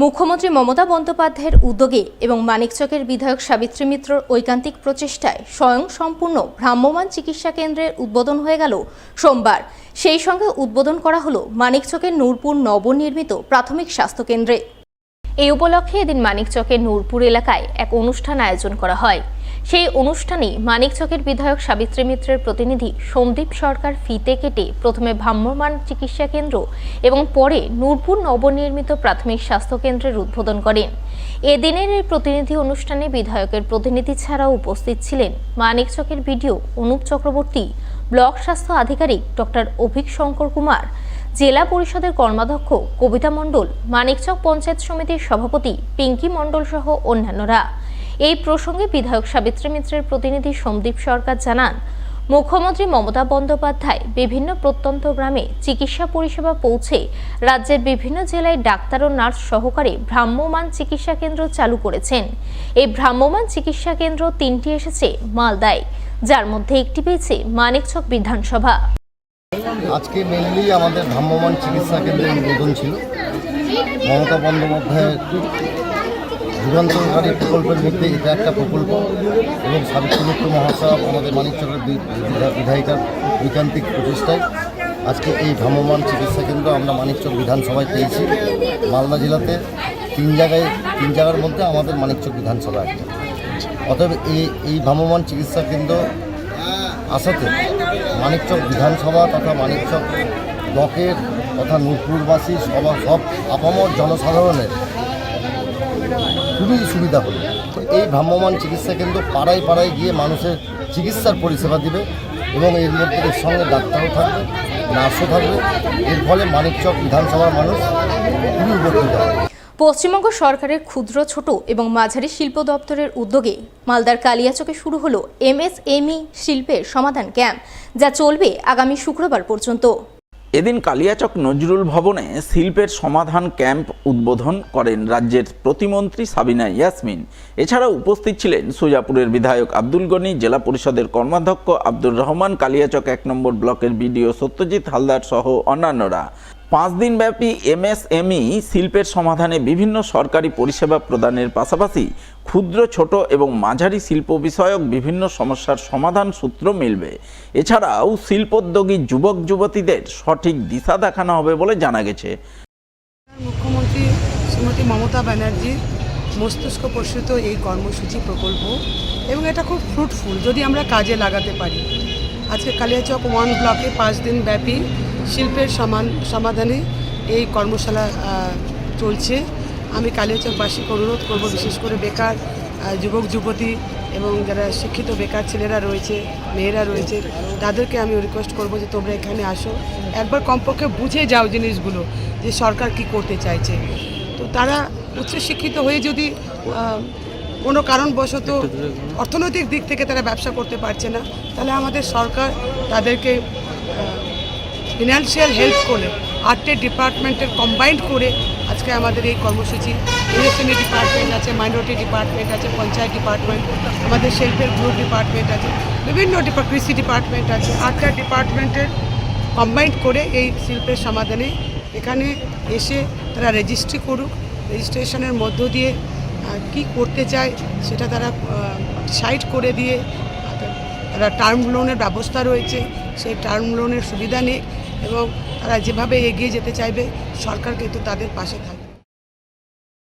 মুখ্যমন্ত্রী মমতা বন্দ্যোপাধ্যায়ের উদ্যোগে এবং মানিকচকের বিধায়ক সাবিত্রী মিত্রর ঐকান্তিক প্রচেষ্টায় স্বয়ংসম্পূর্ণ ভ্রাম্যমাণ চিকিৎসা কেন্দ্রের উদ্বোধন হয়ে গেল সোমবার। সেই সঙ্গে উদ্বোধন করা হলো মানিকচকের নূরপুর নবনির্মিত প্রাথমিক স্বাস্থ্য কেন্দ্রে। এই উপলক্ষে এদিন মানিকচকের নূরপুর এলাকায় এক অনুষ্ঠান আয়োজন করা হয়। সেই অনুষ্ঠানে মানিকচকের বিধায়ক সাবিত্রী মিত্রের প্রতিনিধি সন্দীপ সরকার ফিতে কেটে প্রথমে ভ্রাম্যমাণ চিকিৎসা কেন্দ্র এবং পরে নূরপুর নবনির্মিত প্রাথমিক স্বাস্থ্য কেন্দ্রের উদ্বোধন করেন। এদিনের এই প্রতিনিধি অনুষ্ঠানে বিধায়কের প্রতিনিধি ছাড়াও উপস্থিত ছিলেন মানিকচকের বিডিও অনুপ চক্রবর্তী, ব্লক স্বাস্থ্য আধিকারিক ডক্টর অভিক শঙ্কর কুমার, জেলা পরিষদের কর্মাধ্যক্ষ কবিতা মণ্ডল, মানিকচক পঞ্চায়েত সমিতির সভাপতি পিঙ্কি মণ্ডল সহ অন্যান্যরা। এই প্রসঙ্গে বিধায়ক সাবিত্রী মিত্রের প্রতিনিধি সন্দীপ সরকার জানান, মুখ্যমন্ত্রী মমতা বন্দ্যোপাধ্যায় বিভিন্ন প্রত্যন্ত গ্রামে চিকিৎসা পরিষেবা পৌঁছে রাজ্যের বিভিন্ন জেলায় ডাক্তার ও নার্স সহকারে ভ্রাম্যমাণ চিকিৎসা কেন্দ্র চালু করেছেন। এই ভ্রাম্যমাণ চিকিৎসা কেন্দ্র 3টি এসেছে মালদায়, যার মধ্যে একটি পেয়েছে মানিকচক বিধানসভা। আজকে মেনলি আমাদের ভ্রাম্যমাণ চিকিৎসা কেন্দ্রের উদ্বোধন ছিল। মমতা বন্দ্যোপাধ্যায়ের যুগান্তকারী প্রকল্পের মধ্যে এটা একটা প্রকল্প এবং সাবিত্রী মিত্র মহাশয় আমাদের মানিকচকের বিধায়িকার ঐকান্তিক প্রচেষ্টায় আজকে এই ভ্রাম্যমাণ চিকিৎসা কেন্দ্র আমরা মানিকচক বিধানসভায় পেয়েছি। মালদা জেলাতে তিন জায়গার মধ্যে আমাদের মানিকচক বিধানসভা একটা। অতএব এই ভ্রাম্যমাণ চিকিৎসা কেন্দ্র আসাতে মানিকচক বিধানসভা তথা মানিকচক ব্লকের তথা নূরপুরবাসী সব আপামর জনসাধারণের খুবই সুবিধা হলো। এই ভ্রাম্যমাণ চিকিৎসা কেন্দ্র পাড়ায় পাড়ায় গিয়ে মানুষের চিকিৎসার পরিষেবা দিবে এবং এর মধ্যে এর সঙ্গে ডাক্তারও থাকবে, নার্সও থাকবে। এর ফলে মানিকচক বিধানসভার মানুষ খুবই উপকৃত হবে। পশ্চিমবঙ্গ সরকারের ক্ষুদ্র, ছোট এবং মাঝারি শিল্প দপ্তরের উদ্যোগে মালদার কালিয়াচকে শুরু হলো MSME শিল্পের সমাধান ক্যাম্প, যা চলবে আগামী শুক্রবার পর্যন্ত। এদিন কালিয়াচক নজরুল ভবনে শিল্পের সমাধান ক্যাম্প উদ্বোধন করেন রাজ্যের প্রতিমন্ত্রী সাবিনা ইয়াসমিন। এছাড়াও উপস্থিত ছিলেন সুজাপুরের বিধায়ক আব্দুল গনি, জেলা পরিষদের কর্মাধ্যক্ষ আব্দুর রহমান, কালিয়াচক 1 নম্বর ব্লকের বিডিও সত্যজিৎ হালদার সহ অন্যান্যরা। 5 দিনব্যাপী MSME শিল্পের সমাধানে বিভিন্ন সরকারি পরিষেবা প্রদানের পাশাপাশি ক্ষুদ্র, ছোট এবং মাঝারি শিল্প বিষয়ক বিভিন্ন সমস্যার সমাধান সূত্র মিলবে। এছাড়াও শিল্পোদ্যোগী যুবক যুবতীদের সঠিক দিশা দেখানো হবে বলে জানা গেছে। মুখ্যমন্ত্রী শ্রীমতী মমতা ব্যানার্জির মস্তিষ্ক প্রসূত এই কর্মসূচি প্রকল্প এবং এটা খুব ফ্রুটফুল যদি আমরা কাজে লাগাতে পারি। আজকে কালিয়াচক 1 ব্লকে 5 দিন ব্যাপী শিল্পের সমাধানে এই কর্মশালা চলছে। আমি কালিয়াচকবাসীকে অনুরোধ করব, বিশেষ করে বেকার যুবক যুবতী এবং যারা শিক্ষিত বেকার ছেলেরা রয়েছে, মেয়েরা রয়েছে, তাদেরকে আমি রিকোয়েস্ট করব যে তোমরা এখানে আসো, একবার কমপক্ষে বুঝে যাও জিনিসগুলো যে সরকার কি করতে চাইছে। তো তারা উচ্চশিক্ষিত হয়ে যদি কোনো কারণবশত অর্থনৈতিক দিক থেকে তারা ব্যবসা করতে পারছে না, তাহলে আমাদের সরকার তাদেরকে ফিনান্সিয়াল হেল্প করে 8টে ডিপার্টমেন্টের কম্বাইন্ড করে আজকে আমাদের এই কর্মসূচি। MSME ডিপার্টমেন্ট আছে, মাইনরিটি ডিপার্টমেন্ট আছে, পঞ্চায়েত ডিপার্টমেন্ট, আমাদের শিল্পের গ্রুপ ডিপার্টমেন্ট আছে, বিভিন্ন কৃষি ডিপার্টমেন্ট আছে। 8টা ডিপার্টমেন্টের কম্বাইন্ড করে এই শিল্পের সমাধানে এখানে এসে তারা রেজিস্ট্রি করুক। রেজিস্ট্রেশনের মধ্য দিয়ে কি করতে চায় সেটা তারা ডিসাইড করে দিয়ে তারা টার্ম লোনের ব্যবস্থা রয়েছে, সেই টার্ম লোনের সুবিধা নিক এবং তারা যেভাবে এগিয়ে যেতে চাইবে সরকার কিন্তু তাদের পাশে থাকবে।